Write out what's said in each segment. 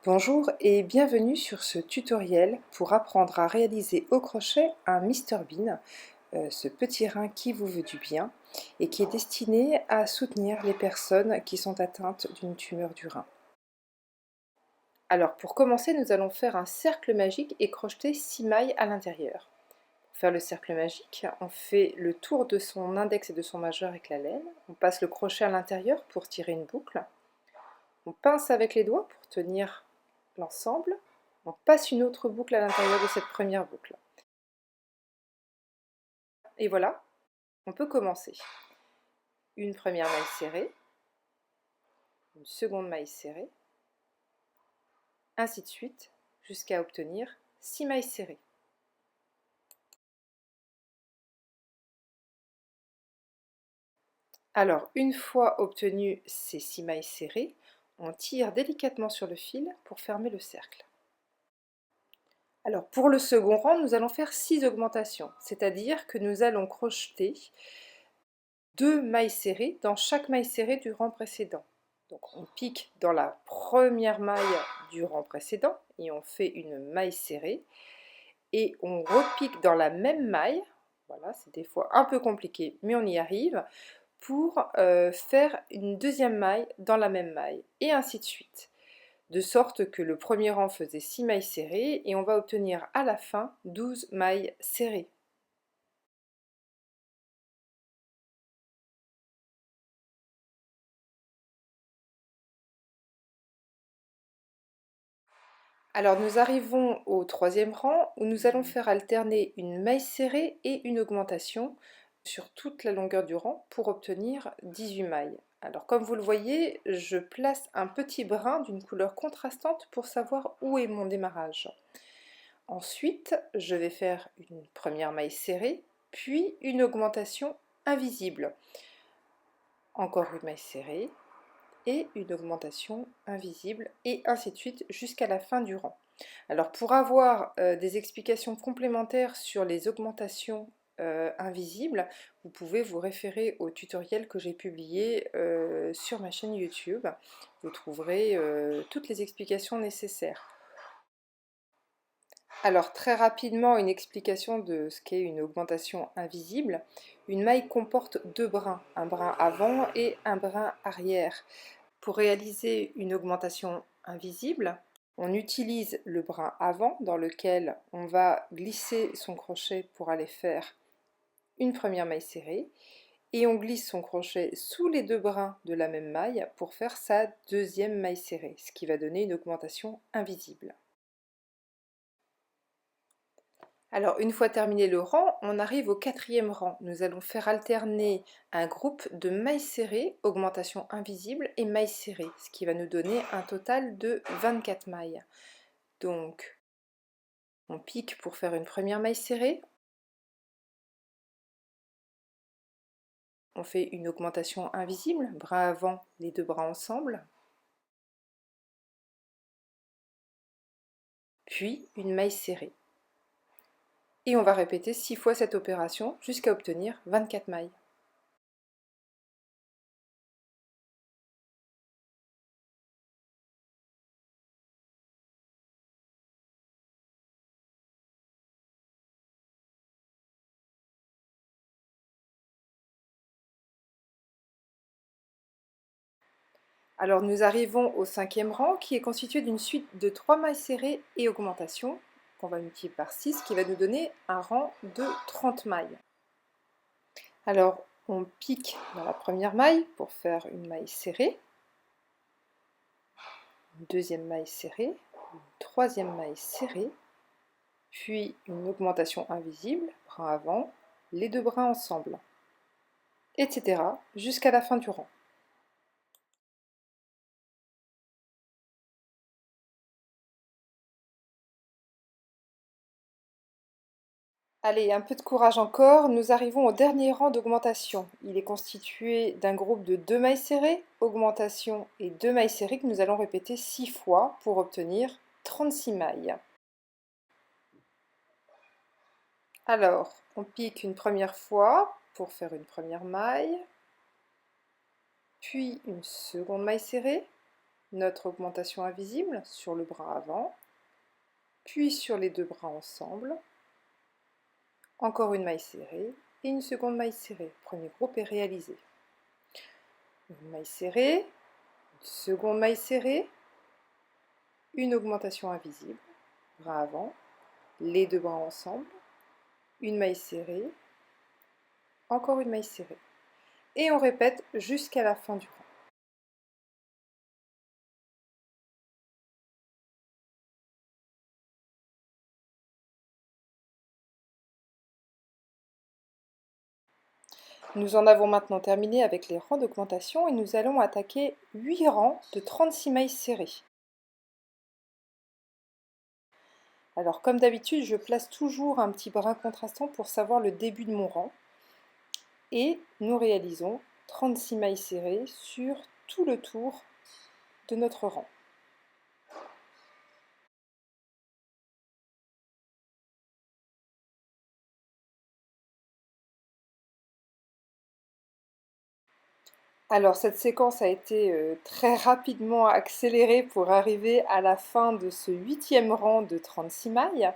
Bonjour et bienvenue sur ce tutoriel pour apprendre à réaliser au crochet un Mr Bean, ce petit rein qui vous veut du bien et qui est destiné à soutenir les personnes qui sont atteintes d'une tumeur du rein. Alors pour commencer, nous allons faire un cercle magique et crocheter 6 mailles à l'intérieur. Pour faire le cercle magique, on fait le tour de son index et de son majeur avec la laine, on passe le crochet à l'intérieur pour tirer une boucle, on pince avec les doigts pour tenir l'ensemble, on passe une autre boucle à l'intérieur de cette première boucle. Et voilà, on peut commencer. Une première maille serrée, une seconde maille serrée, ainsi de suite, jusqu'à obtenir 6 mailles serrées. Alors, une fois obtenu ces 6 mailles serrées, on tire délicatement sur le fil pour fermer le cercle. Alors, pour le second rang, nous allons faire 6 augmentations, c'est-à-dire que nous allons crocheter 2 mailles serrées dans chaque maille serrée du rang précédent. Donc on pique dans la première maille du rang précédent et on fait une maille serrée et on repique dans la même maille, voilà, c'est des fois un peu compliqué mais on y arrive, pour faire une deuxième maille dans la même maille et ainsi de suite, de sorte que le premier rang faisait 6 mailles serrées et on va obtenir à la fin 12 mailles serrées. Alors nous arrivons au troisième rang où nous allons faire alterner une maille serrée et une augmentation sur toute la longueur du rang pour obtenir 18 mailles. Alors comme vous le voyez, je place un petit brin d'une couleur contrastante pour savoir où est mon démarrage. Ensuite, je vais faire une première maille serrée, puis une augmentation invisible. Encore une maille serrée et une augmentation invisible et ainsi de suite jusqu'à la fin du rang. Alors pour avoir des explications complémentaires sur les augmentations invisibles, vous pouvez vous référer au tutoriel que j'ai publié sur ma chaîne YouTube. Vous trouverez toutes les explications nécessaires. Alors très rapidement, une explication de ce qu'est une augmentation invisible. Une maille comporte deux brins, un brin avant et un brin arrière. Pour réaliser une augmentation invisible, on utilise le brin avant dans lequel on va glisser son crochet pour aller faire une première maille serrée et on glisse son crochet sous les deux brins de la même maille pour faire sa deuxième maille serrée, ce qui va donner une augmentation invisible. Alors une fois terminé le rang, on arrive au quatrième rang. Nous allons faire alterner un groupe de mailles serrées, augmentation invisible, et mailles serrées, ce qui va nous donner un total de 24 mailles. Donc on pique pour faire une première maille serrée, on fait une augmentation invisible, bras avant, les deux bras ensemble, puis une maille serrée. Et on va répéter 6 fois cette opération jusqu'à obtenir 24 mailles. Alors nous arrivons au cinquième rang qui est constitué d'une suite de 3 mailles serrées et augmentation qu'on va multiplier par 6 qui va nous donner un rang de 30 mailles. Alors on pique dans la première maille pour faire une maille serrée, une deuxième maille serrée, une troisième maille serrée, puis une augmentation invisible, brin avant, les deux brins ensemble, etc. jusqu'à la fin du rang. Allez, un peu de courage encore, nous arrivons au dernier rang d'augmentation. Il est constitué d'un groupe de 2 mailles serrées, augmentation et 2 mailles serrées que nous allons répéter 6 fois pour obtenir 36 mailles. Alors, on pique une première fois pour faire une première maille, puis une seconde maille serrée, notre augmentation invisible sur le bras avant, puis sur les deux bras ensemble, encore une maille serrée et une seconde maille serrée. Premier groupe est réalisé. Une maille serrée, une seconde maille serrée, une augmentation invisible, bras avant, les deux bras ensemble, une maille serrée, encore une maille serrée. Et on répète jusqu'à la fin du rang. Nous en avons maintenant terminé avec les rangs d'augmentation et nous allons attaquer 8 rangs de 36 mailles serrées. Alors comme d'habitude, je place toujours un petit brin contrastant pour savoir le début de mon rang. Et nous réalisons 36 mailles serrées sur tout le tour de notre rang. Alors cette séquence a été très rapidement accélérée pour arriver à la fin de ce 8e rang de 36 mailles.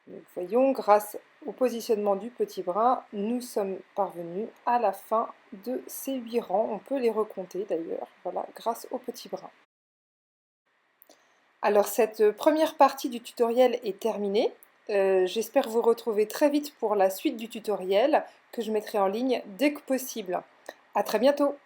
Nous voyons, grâce au positionnement du petit brin, nous sommes parvenus à la fin de ces 8 rangs. On peut les recompter d'ailleurs, voilà, grâce au petit brin. Alors cette première partie du tutoriel est terminée. J'espère vous retrouver très vite pour la suite du tutoriel que je mettrai en ligne dès que possible. À très bientôt!